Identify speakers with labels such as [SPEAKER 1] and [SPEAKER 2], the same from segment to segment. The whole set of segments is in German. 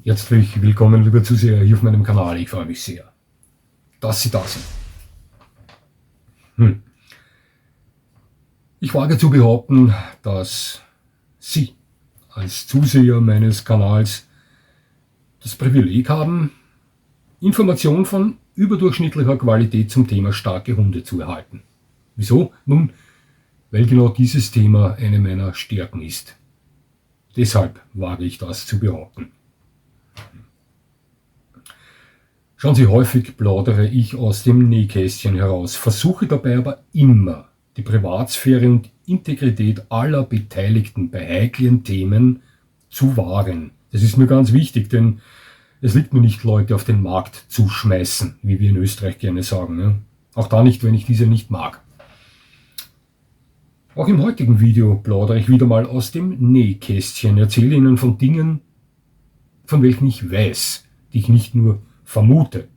[SPEAKER 1] Herzlich willkommen, liebe Zuseher, hier auf meinem Kanal. Ich freue mich sehr, dass Sie da sind. Ich wage zu behaupten, dass Sie als Zuseher meines Kanals das Privileg haben, Informationen von überdurchschnittlicher Qualität zum Thema starke Hunde zu erhalten. Wieso? Nun, weil genau dieses Thema eine meiner Stärken ist. Deshalb wage ich das zu behaupten. Schauen Sie, häufig plaudere ich aus dem Nähkästchen heraus, versuche dabei aber immer, die Privatsphäre und Integrität aller Beteiligten bei heiklen Themen zu wahren. Das ist mir ganz wichtig, denn es liegt mir nicht, Leute auf den Markt zu schmeißen, wie wir in Österreich gerne sagen. Ja? Auch da nicht, wenn ich diese nicht mag. Auch im heutigen Video plaudere ich wieder mal aus dem Nähkästchen, erzähle Ihnen von Dingen, von welchen ich weiß, die ich nicht nur vermute.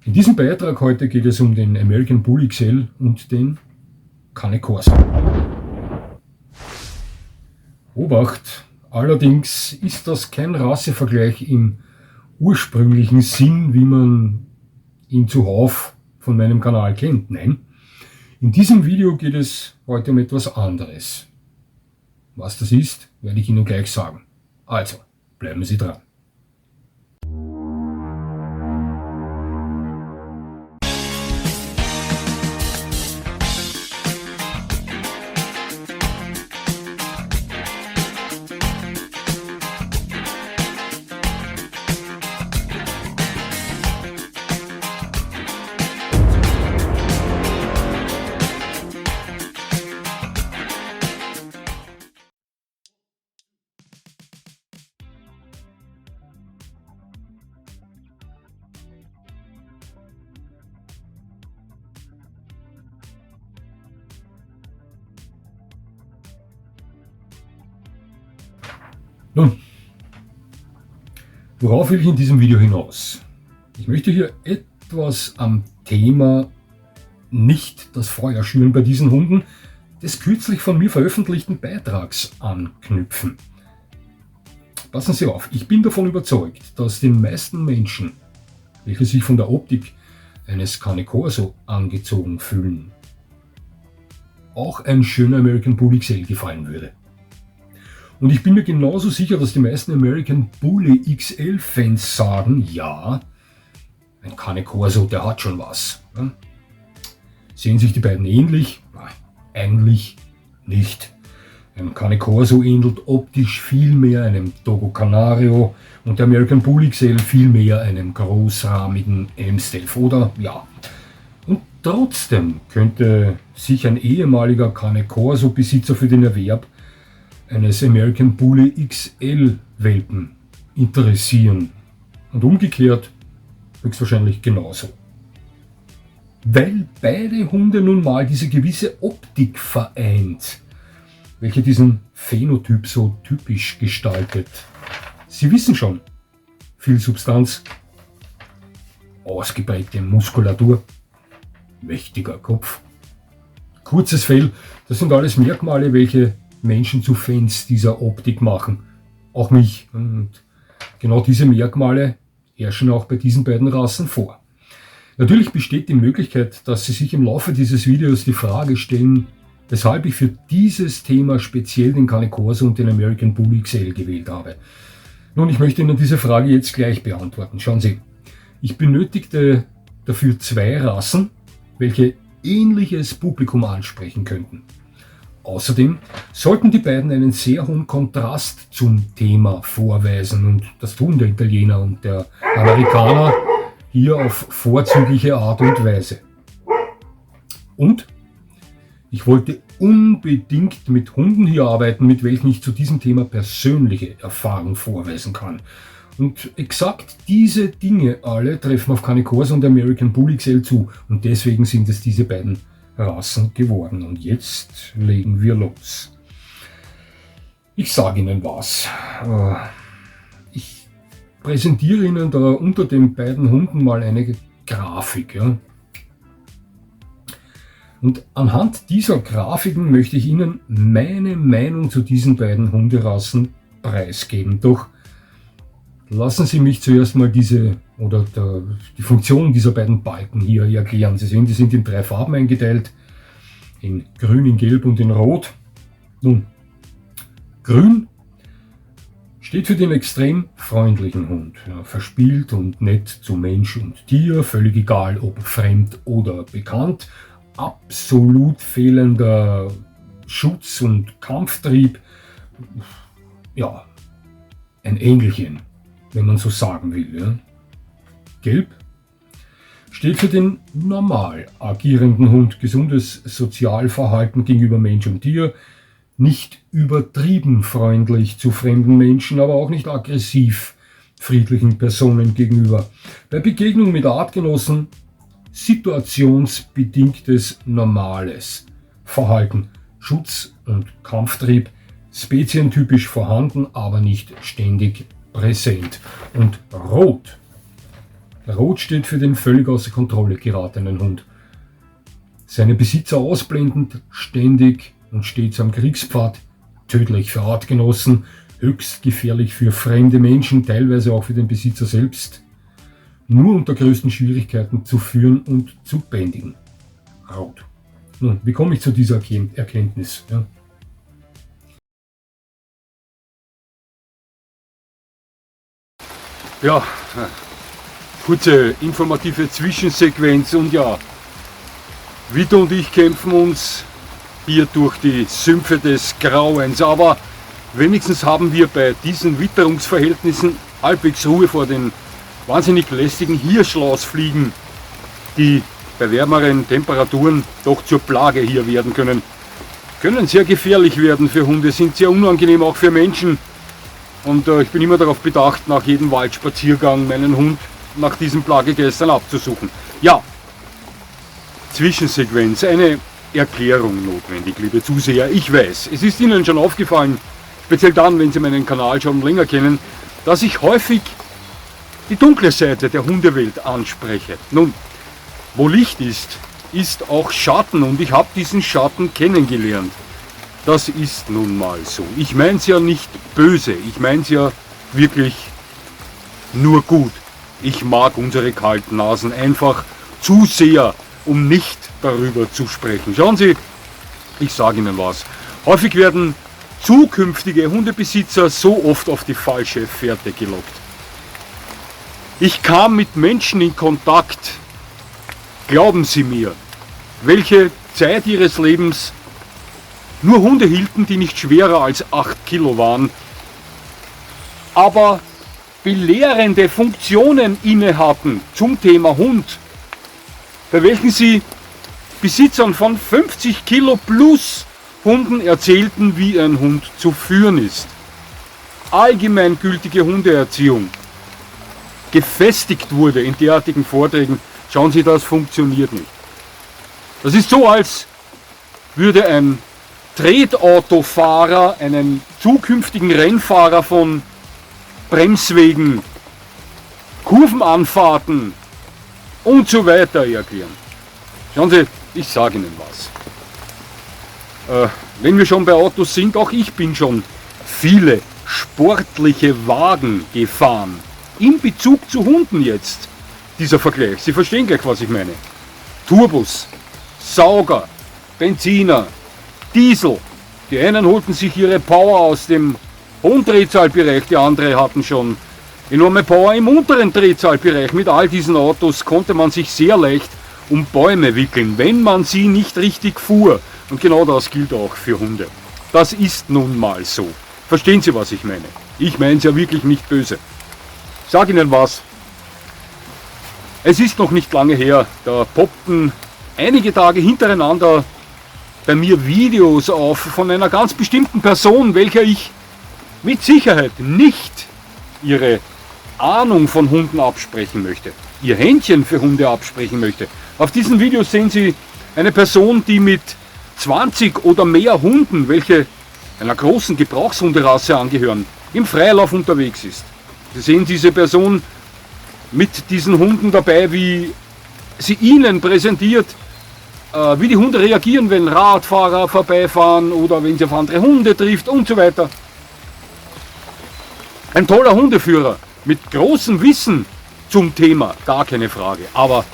[SPEAKER 1] In diesem Beitrag heute geht es um den American Bully XL und den Cane Corso. Obacht, allerdings ist das kein Rassevergleich im ursprünglichen Sinn, wie man ihn zuhauf von meinem Kanal kennt. Nein, in diesem Video geht es heute um etwas anderes. Was das ist, werde ich Ihnen gleich sagen. Also, bleiben Sie dran. Nun, worauf will ich in diesem Video hinaus? Ich möchte hier etwas am Thema nicht das Feuer schüren bei diesen Hunden des kürzlich von mir veröffentlichten Beitrags anknüpfen. Passen Sie auf, ich bin davon überzeugt, dass den meisten Menschen, welche sich von der Optik eines Cane Corso angezogen fühlen, auch ein schöner American Bully XL gefallen würde. Und ich bin mir genauso sicher, dass die meisten American Bully XL Fans sagen, ja, ein Cane Corso, der hat schon was. Ja? Sehen sich die beiden ähnlich? Nein, eigentlich nicht. Ein Cane Corso ähnelt optisch viel mehr einem Dogo Canario und der American Bully XL viel mehr einem großrahmigen Amstaff, oder? Ja. Und trotzdem könnte sich ein ehemaliger Cane Corso Besitzer für den Erwerb eines American Bully XL Welpen interessieren. Und umgekehrt höchstwahrscheinlich genauso. Weil beide Hunde nun mal diese gewisse Optik vereint, welche diesen Phänotyp so typisch gestaltet. Sie wissen schon, viel Substanz, ausgeprägte Muskulatur, mächtiger Kopf, kurzes Fell, das sind alles Merkmale, welche Menschen zu Fans dieser Optik machen. Auch mich. Und genau diese Merkmale herrschen auch bei diesen beiden Rassen vor. Natürlich besteht die Möglichkeit, dass Sie sich im Laufe dieses Videos die Frage stellen, weshalb ich für dieses Thema speziell den Cane Corso und den American Bully XL gewählt habe. Nun, ich möchte Ihnen diese Frage jetzt gleich beantworten. Schauen Sie, ich benötigte dafür zwei Rassen, welche ähnliches Publikum ansprechen könnten. Außerdem sollten die beiden einen sehr hohen Kontrast zum Thema vorweisen und das tun der Italiener und der Amerikaner hier auf vorzügliche Art und Weise. Und ich wollte unbedingt mit Hunden hier arbeiten, mit welchen ich zu diesem Thema persönliche Erfahrung vorweisen kann. Und exakt diese Dinge alle treffen auf Cane Corso und American Bully XL zu und deswegen sind es diese beiden Rassen geworden. Und jetzt legen wir los. Ich sage Ihnen was. Ich präsentiere Ihnen da unter den beiden Hunden mal eine Grafik. Ja? Und anhand dieser Grafiken möchte ich Ihnen meine Meinung zu diesen beiden Hunderassen preisgeben. Doch Lassen Sie mich zuerst mal die Funktion dieser beiden Balken hier erklären. Sie sehen, die sind in 3 Farben eingeteilt. In Grün, in Gelb und in Rot. Nun, Grün steht für den extrem freundlichen Hund. Ja, verspielt und nett zu Mensch und Tier, völlig egal ob fremd oder bekannt. Absolut fehlender Schutz- und Kampftrieb. Ja, ein Engelchen, wenn man so sagen will. Ja. Gelb steht für den normal agierenden Hund. Gesundes Sozialverhalten gegenüber Mensch und Tier. Nicht übertrieben freundlich zu fremden Menschen, aber auch nicht aggressiv friedlichen Personen gegenüber. Bei Begegnung mit Artgenossen situationsbedingtes normales Verhalten. Schutz- und Kampftrieb spezientypisch vorhanden, aber nicht ständig präsent. Und Rot. Rot steht für den völlig außer Kontrolle geratenen Hund. Seine Besitzer ausblendend, ständig und stets am Kriegspfad, tödlich für Artgenossen, höchst gefährlich für fremde Menschen, teilweise auch für den Besitzer selbst, nur unter größten Schwierigkeiten zu führen und zu bändigen. Rot. Nun, wie komme ich zu dieser Erkenntnis? Ja. Ja, kurze informative Zwischensequenz und ja, Vito und ich kämpfen uns hier durch die Sümpfe des Grauens, aber wenigstens haben wir bei diesen Witterungsverhältnissen halbwegs Ruhe vor den wahnsinnig lästigen Hirschlausfliegen, die bei wärmeren Temperaturen doch zur Plage hier werden können. Können sehr gefährlich werden für Hunde, sind sehr unangenehm auch für Menschen. Und ich bin immer darauf bedacht, nach jedem Waldspaziergang meinen Hund nach diesen Plagegeistern abzusuchen. Ja, Zwischensequenz, eine Erklärung notwendig, liebe Zuseher. Ich weiß, es ist Ihnen schon aufgefallen, speziell dann, wenn Sie meinen Kanal schon länger kennen, dass ich häufig die dunkle Seite der Hundewelt anspreche. Nun, wo Licht ist, ist auch Schatten und ich habe diesen Schatten kennengelernt. Das ist nun mal so. Ich meine es ja nicht böse, ich meine es ja wirklich nur gut. Ich mag unsere Kaltnasen einfach zu sehr, um nicht darüber zu sprechen. Schauen Sie, ich sage Ihnen was. Häufig werden zukünftige Hundebesitzer so oft auf die falsche Fährte gelockt. Ich kam mit Menschen in Kontakt, glauben Sie mir, welche Zeit ihres Lebens nur Hunde hielten, die nicht schwerer als 8 Kilo waren, aber belehrende Funktionen inne hatten zum Thema Hund, bei welchen sie Besitzern von 50 Kilo plus Hunden erzählten, wie ein Hund zu führen ist. Allgemeingültige Hundeerziehung gefestigt wurde in derartigen Vorträgen. Schauen Sie, das funktioniert nicht. Das ist so, als würde ein Tretautofahrer einen zukünftigen Rennfahrer von Bremswegen, Kurvenanfahrten und so weiter erklären. Schauen Sie, ich sage Ihnen was. Wenn wir schon bei Autos sind, auch ich bin schon viele sportliche Wagen gefahren. In Bezug zu Hunden jetzt, dieser Vergleich. Sie verstehen gleich, was ich meine. Turbos, Sauger, Benziner, Diesel. Die einen holten sich ihre Power aus dem hohen Drehzahlbereich, die anderen hatten schon enorme Power im unteren Drehzahlbereich. Mit all diesen Autos konnte man sich sehr leicht um Bäume wickeln, wenn man sie nicht richtig fuhr. Und genau das gilt auch für Hunde. Das ist nun mal so. Verstehen Sie, was ich meine? Ich meine es ja wirklich nicht böse. Ich sage Ihnen was. Es ist noch nicht lange her, da poppten einige Tage hintereinander bei mir Videos auf von einer ganz bestimmten Person, welcher ich mit Sicherheit nicht ihre Ahnung von Hunden absprechen möchte, ihr Händchen für Hunde absprechen möchte. Auf diesen Videos sehen Sie eine Person, die mit 20 oder mehr Hunden, welche einer großen Gebrauchshunderasse angehören, im Freilauf unterwegs ist. Sie sehen diese Person mit diesen Hunden dabei, wie sie ihnen präsentiert, wie die Hunde reagieren, wenn Radfahrer vorbeifahren oder wenn sie auf andere Hunde trifft und so weiter. Ein toller Hundeführer mit großem Wissen zum Thema, gar keine Frage. Aber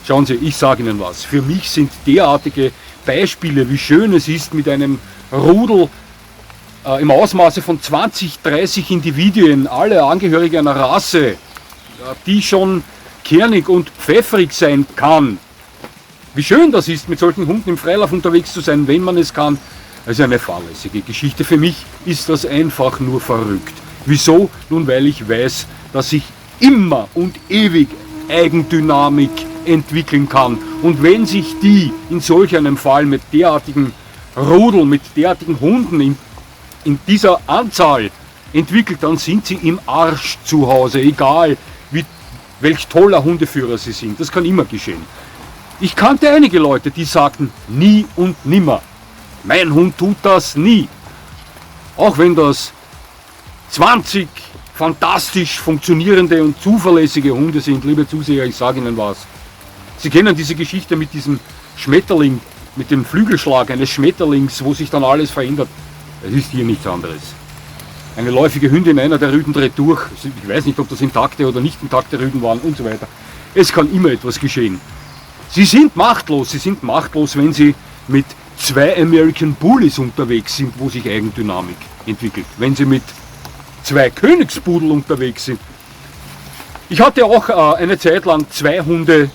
[SPEAKER 1] schauen Sie, ich sage Ihnen was. Für mich sind derartige Beispiele, wie schön es ist, mit einem Rudel im Ausmaße von 20, 30 Individuen, alle Angehörige einer Rasse, die schon kernig und pfeffrig sein kann. Wie schön das ist, mit solchen Hunden im Freilauf unterwegs zu sein, wenn man es kann. Also eine fahrlässige Geschichte. Für mich ist das einfach nur verrückt. Wieso? Nun, weil ich weiß, dass sich immer und ewig Eigendynamik entwickeln kann. Und wenn sich die in solch einem Fall mit derartigen Rudeln, mit derartigen Hunden in dieser Anzahl entwickelt, dann sind sie im Arsch zu Hause, egal welch toller Hundeführer sie sind. Das kann immer geschehen. Ich kannte einige Leute, die sagten, nie und nimmer. Mein Hund tut das nie. Auch wenn das 20 fantastisch funktionierende und zuverlässige Hunde sind, liebe Zuseher, ich sage Ihnen was. Sie kennen diese Geschichte mit diesem Schmetterling, mit dem Flügelschlag eines Schmetterlings, wo sich dann alles verändert. Es ist hier nichts anderes. Eine läufige Hündin, einer der Rüden dreht durch. Ich weiß nicht, ob das intakte oder nicht intakte Rüden waren und so weiter. Es kann immer etwas geschehen. Sie sind machtlos, wenn sie mit 2 American Bullies unterwegs sind, wo sich Eigendynamik entwickelt. Wenn sie mit 2 Königspudel unterwegs sind. Ich hatte auch eine Zeit lang 2 Hunde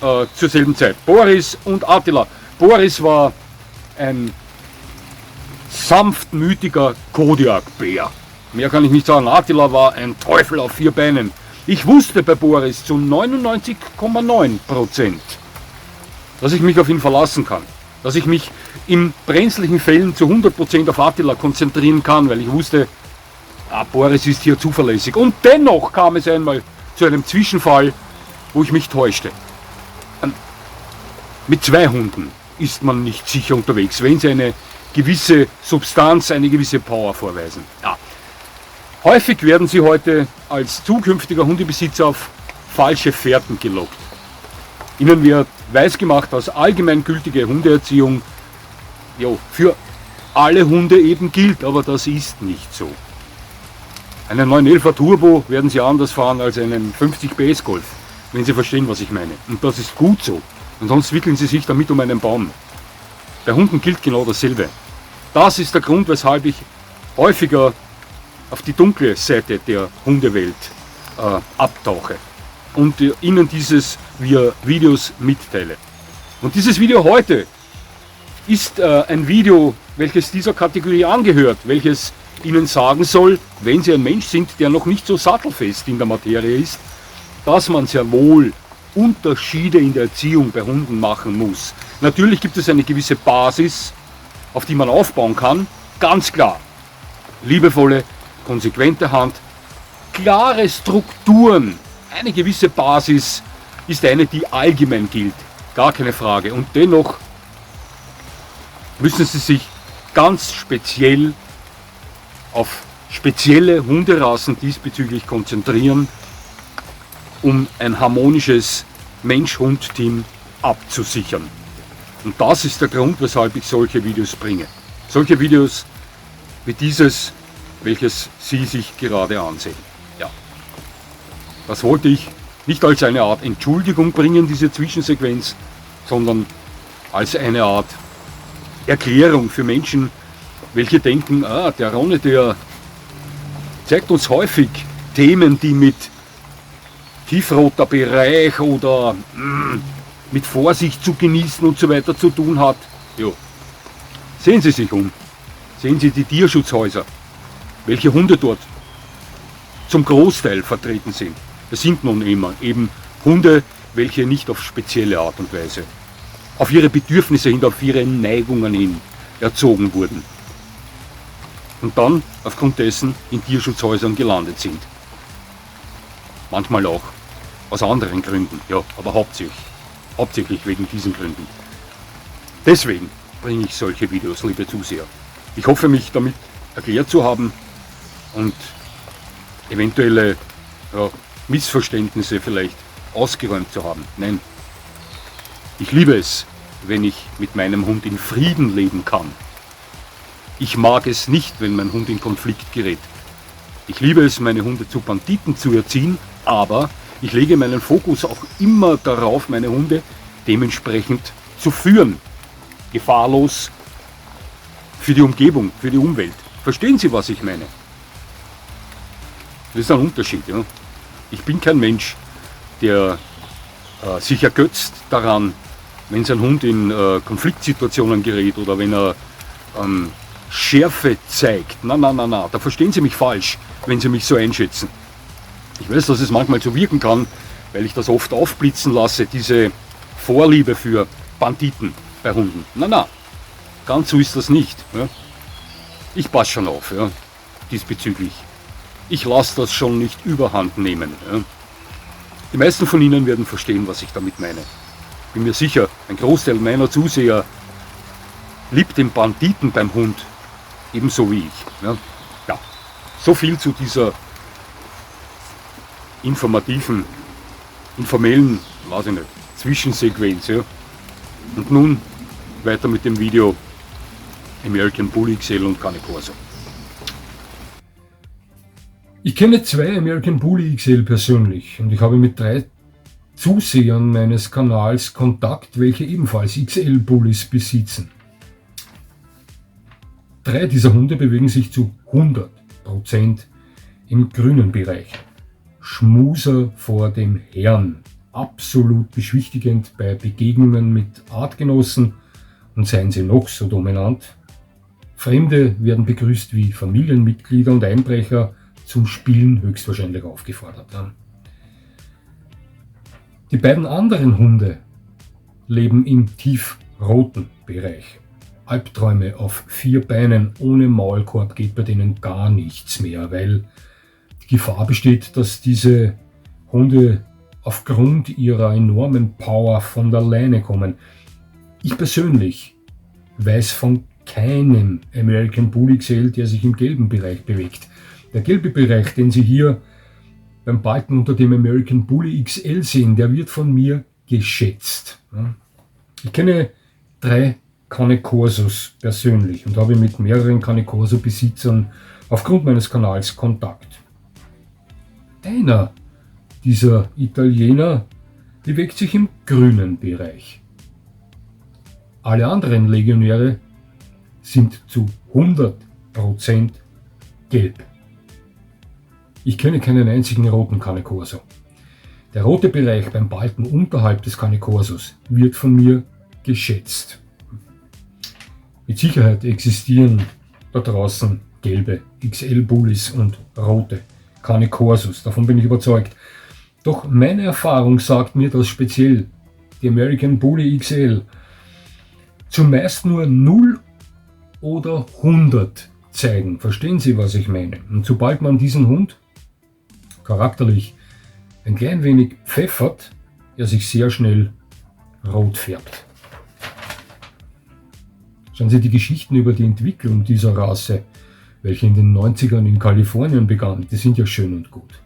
[SPEAKER 1] zur selben Zeit. Boris und Attila. Boris war ein sanftmütiger Kodiakbär. Mehr kann ich nicht sagen. Attila war ein Teufel auf 4 Beinen. Ich wusste bei Boris zu 99,9%, dass ich mich auf ihn verlassen kann. Dass ich mich in brenzlichen Fällen zu 100% auf Attila konzentrieren kann, weil ich wusste, Boris ist hier zuverlässig. Und dennoch kam es einmal zu einem Zwischenfall, wo ich mich täuschte. Mit 2 Hunden ist man nicht sicher unterwegs, wenn sie eine gewisse Substanz, eine gewisse Power vorweisen. Ja. Häufig werden sie heute als zukünftiger Hundebesitzer auf falsche Fährten gelockt. Ihnen wird weisgemacht, dass allgemeingültige Hundeerziehung für alle Hunde eben gilt, aber das ist nicht so. Einen 911er Turbo werden Sie anders fahren als einen 50 PS Golf, wenn Sie verstehen, was ich meine. Und das ist gut so. Und sonst wickeln Sie sich damit um einen Baum. Bei Hunden gilt genau dasselbe. Das ist der Grund, weshalb ich häufiger auf die dunkle Seite der Hundewelt abtauche und Ihnen dieses via Videos mitteile. Und dieses Video heute ist ein Video, welches dieser Kategorie angehört, welches Ihnen sagen soll, wenn Sie ein Mensch sind, der noch nicht so sattelfest in der Materie ist, dass man sehr wohl Unterschiede in der Erziehung bei Hunden machen muss. Natürlich gibt es eine gewisse Basis, auf die man aufbauen kann, ganz klar. Liebevolle, konsequente Hand, klare Strukturen, eine gewisse Basis ist eine, die allgemein gilt, gar keine Frage. Und dennoch müssen Sie sich ganz speziell auf spezielle Hunderassen diesbezüglich konzentrieren, um ein harmonisches Mensch-Hund-Team abzusichern. Und das ist der Grund, weshalb ich solche Videos bringe. Solche Videos wie dieses, welches Sie sich gerade ansehen. Ja. Das wollte ich nicht als eine Art Entschuldigung bringen, diese Zwischensequenz, sondern als eine Art Erklärung für Menschen, welche denken, der Ronny, der zeigt uns häufig Themen, die mit tiefroter Bereich oder mit Vorsicht zu genießen und so weiter zu tun hat. Jo. Sehen Sie sich um. Sehen Sie die Tierschutzhäuser, welche Hunde dort zum Großteil vertreten sind. Es sind nun eben Hunde, welche nicht auf spezielle Art und Weise, auf ihre Bedürfnisse hin, auf ihre Neigungen hin erzogen wurden. Und dann aufgrund dessen in Tierschutzhäusern gelandet sind. Manchmal auch aus anderen Gründen, ja, aber hauptsächlich wegen diesen Gründen. Deswegen bringe ich solche Videos, liebe Zuseher. Ich hoffe, mich damit erklärt zu haben und eventuelle Missverständnisse vielleicht ausgeräumt zu haben. Nein, ich liebe es, wenn ich mit meinem Hund in Frieden leben kann. Ich mag es nicht, wenn mein Hund in Konflikt gerät. Ich liebe es, meine Hunde zu Banditen zu erziehen, aber ich lege meinen Fokus auch immer darauf, meine Hunde dementsprechend zu führen. Gefahrlos für die Umgebung, für die Umwelt. Verstehen Sie, was ich meine? Das ist ein Unterschied. Ja? Ich bin kein Mensch, der sich ergötzt daran, wenn sein Hund in Konfliktsituationen gerät oder wenn er Schärfe zeigt. Na, da verstehen Sie mich falsch, wenn Sie mich so einschätzen. Ich weiß, dass es manchmal so wirken kann, weil ich das oft aufblitzen lasse, diese Vorliebe für Banditen bei Hunden. Na, ganz so ist das nicht. Ja? Ich passe schon auf, ja, diesbezüglich. Ich lasse das schon nicht überhand nehmen. Ja? Die meisten von Ihnen werden verstehen, was ich damit meine. Bin mir sicher, ein Großteil meiner Zuseher liebt den Banditen beim Hund, ebenso wie ich. Ja, so viel zu dieser informellen, weiß ich nicht, Zwischensequenz. Ja. Und nun weiter mit dem Video American Bully XL und Cane Corso. Ich kenne 2 American Bully XL persönlich und ich habe mit 3 Zusehern meines Kanals Kontakt, welche ebenfalls XL Bullies besitzen. 3 dieser Hunde bewegen sich zu 100% im grünen Bereich. Schmuser vor dem Herrn. Absolut beschwichtigend bei Begegnungen mit Artgenossen und seien sie noch so dominant. Fremde werden begrüßt wie Familienmitglieder und Einbrecher zum Spielen höchstwahrscheinlich aufgefordert. Die beiden anderen Hunde leben im tiefroten Bereich. Albträume auf 4 Beinen ohne Maulkorb geht bei denen gar nichts mehr, weil die Gefahr besteht, dass diese Hunde aufgrund ihrer enormen Power von der Leine kommen. Ich persönlich weiß von keinem American Bully XL, der sich im gelben Bereich bewegt. Der gelbe Bereich, den Sie hier beim Balken unter dem American Bully XL sehen, der wird von mir geschätzt. Ich kenne 3 Cane Corsos persönlich und habe mit mehreren Cane Corso Besitzern aufgrund meines Kanals Kontakt. Einer dieser Italiener bewegt sich im grünen Bereich. Alle anderen Legionäre sind zu 100% gelb. Ich kenne keinen einzigen roten Cane Corso. Der rote Bereich beim Balken unterhalb des Cane Corsos wird von mir geschätzt. Mit Sicherheit existieren da draußen gelbe XL Bullies und rote Cane Corsos, davon bin ich überzeugt. Doch meine Erfahrung sagt mir, dass speziell die American Bully XL zumeist nur 0 oder 100 zeigen. Verstehen Sie, was ich meine? Und sobald man diesen Hund charakterlich ein klein wenig pfeffert, er sich sehr schnell rot färbt. Schauen Sie die Geschichten über die Entwicklung dieser Rasse, welche in den 90ern in Kalifornien begann, die sind ja schön und gut.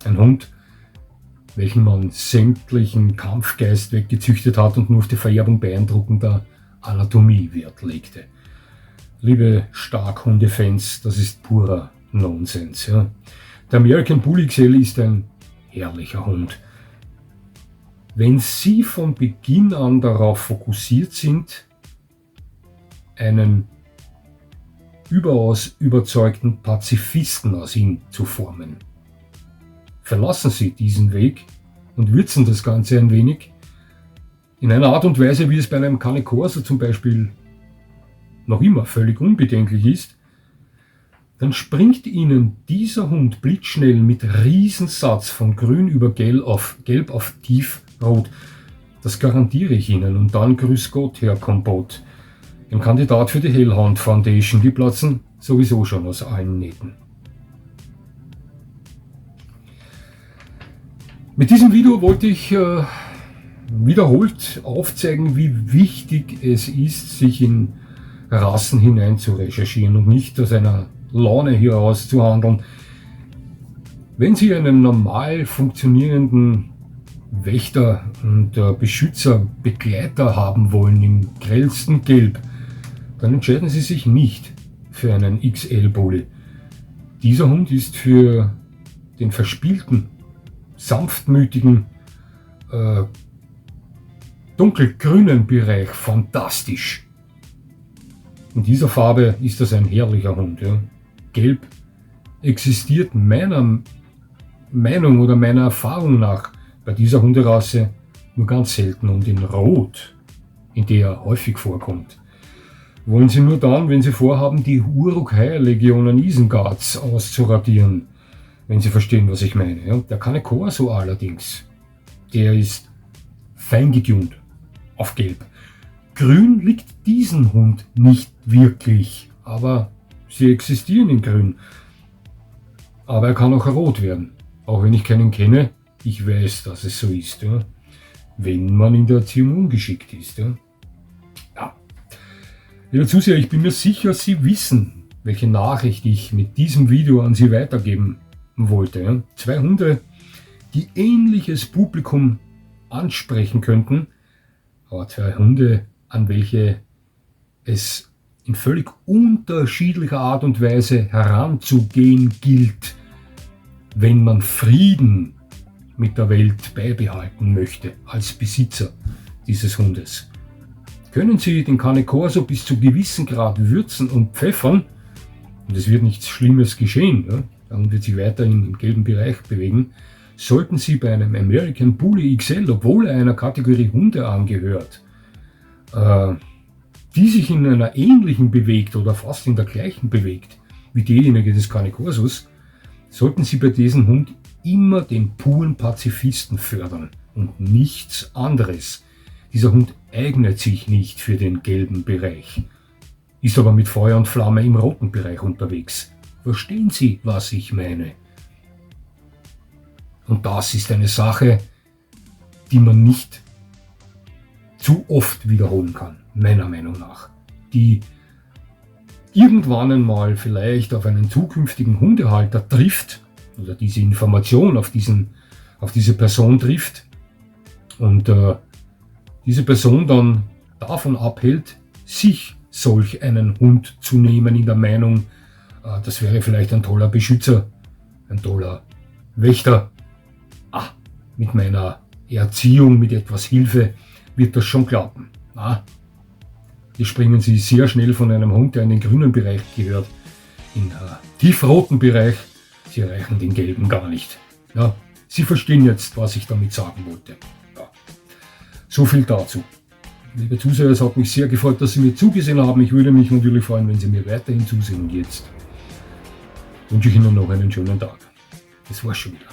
[SPEAKER 1] Ein Hund, welchen man sämtlichen Kampfgeist weggezüchtet hat und nur auf die Vererbung beeindruckender Anatomie Wert legte. Liebe Starkhunde-Fans, das ist purer Nonsens. Ja. Der American Bully XL ist ein herrlicher Hund. Wenn Sie von Beginn an darauf fokussiert sind, einen überaus überzeugten Pazifisten aus ihm zu formen. Verlassen Sie diesen Weg und würzen das Ganze ein wenig in einer Art und Weise, wie es bei einem Cane Corso zum Beispiel noch immer völlig unbedenklich ist, dann springt Ihnen dieser Hund blitzschnell mit Riesensatz von grün über gelb auf tiefrot. Das garantiere ich Ihnen. Und dann grüß Gott, Herr Kompott, ein Kandidat für die Hellhound Foundation, die platzen sowieso schon aus allen Nähten. Mit diesem Video wollte ich wiederholt aufzeigen, wie wichtig es ist, sich in Rassen hinein zu recherchieren und nicht aus einer Laune heraus zu handeln. Wenn Sie einen normal funktionierenden Wächter und Beschützer, Begleiter haben wollen im grellsten Gelb, dann entscheiden Sie sich nicht für einen XL Bully. Dieser Hund ist für den verspielten, sanftmütigen, dunkelgrünen Bereich fantastisch. In dieser Farbe ist das ein herrlicher Hund. Ja. Gelb existiert meiner Meinung oder meiner Erfahrung nach bei dieser Hunderasse nur ganz selten, und in Rot, in der er häufig vorkommt, wollen sie nur dann, wenn sie vorhaben, die Uruk-hai-Legionen Isengards auszuradieren, wenn Sie verstehen, was ich meine. Ja, der Cane Corso allerdings, der ist fein getunt auf Gelb. Grün liegt diesen Hund nicht wirklich, aber sie existieren in Grün. Aber er kann auch rot werden, auch wenn ich keinen kenne. Ich weiß, dass es so ist, ja, wenn man in der Erziehung ungeschickt ist. Ja. Ja. Liebe Zuseher, ich bin mir sicher, Sie wissen, welche Nachricht ich mit diesem Video an Sie weitergeben wollte. Ja. 2 Hunde, die ähnliches Publikum ansprechen könnten, aber 2 Hunde, an welche es in völlig unterschiedlicher Art und Weise heranzugehen gilt, wenn man Frieden mit der Welt beibehalten möchte als Besitzer dieses Hundes. Können Sie den Cane Corso bis zu gewissem Grad würzen und pfeffern, und es wird nichts Schlimmes geschehen, ja? Der Hund wird sich weiterhin im gelben Bereich bewegen, sollten Sie bei einem American Bully XL, obwohl er einer Kategorie Hunde angehört, die sich in einer ähnlichen bewegt oder fast in der gleichen bewegt wie diejenige des Cane Corsos, sollten Sie bei diesem Hund immer den puren Pazifisten fördern und nichts anderes. Dieser Hund eignet sich nicht für den gelben Bereich, ist aber mit Feuer und Flamme im roten Bereich unterwegs. Verstehen Sie, was ich meine? Und das ist eine Sache, die man nicht zu oft wiederholen kann, meiner Meinung nach. Die irgendwann einmal vielleicht auf einen zukünftigen Hundehalter trifft oder diese Information auf diese Person trifft und diese Person dann davon abhält, sich solch einen Hund zu nehmen, in der Meinung, das wäre vielleicht ein toller Beschützer, ein toller Wächter. Mit meiner Erziehung, mit etwas Hilfe wird das schon klappen. Hier springen Sie sehr schnell von einem Hund, der in den grünen Bereich gehört, in den tiefroten Bereich. Sie erreichen den gelben gar nicht. Ja, Sie verstehen jetzt, was ich damit sagen wollte. Ja. So viel dazu. Liebe Zuseher, es hat mich sehr gefreut, dass Sie mir zugesehen haben. Ich würde mich natürlich freuen, wenn Sie mir weiterhin zusehen. Und jetzt wünsche ich Ihnen noch einen schönen Tag. Das war's schon wieder.